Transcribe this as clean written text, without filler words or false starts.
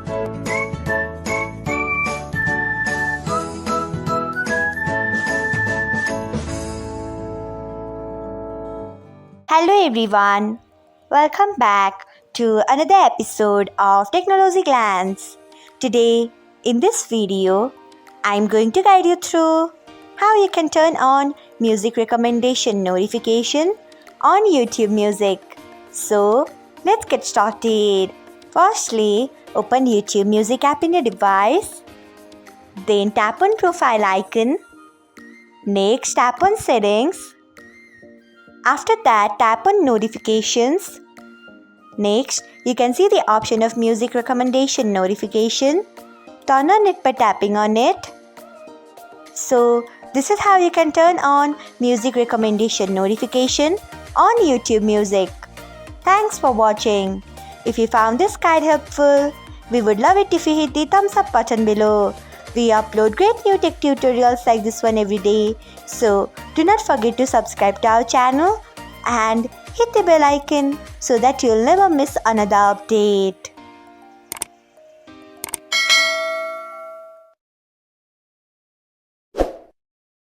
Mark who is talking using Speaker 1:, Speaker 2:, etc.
Speaker 1: Hello everyone, welcome back to another episode of Technologyglance. Today, in this video, I'm going to guide you through how you can turn on music recommendation notification on YouTube Music. So, let's get started. Firstly, open YouTube Music app in your device. Then tap on profile icon. Next, tap on settings. After that, tap on notifications. Next, you can see the option of music recommendation notification. Turn on it by tapping on it. So, this is how you can turn on music recommendation notification on YouTube Music. Thanks for watching. If you found this guide helpful, we would love it if you hit the thumbs up button below. We upload great new tech tutorials like this one every day. So, do not forget to subscribe to our channel and hit the bell icon so that you'll never miss another update.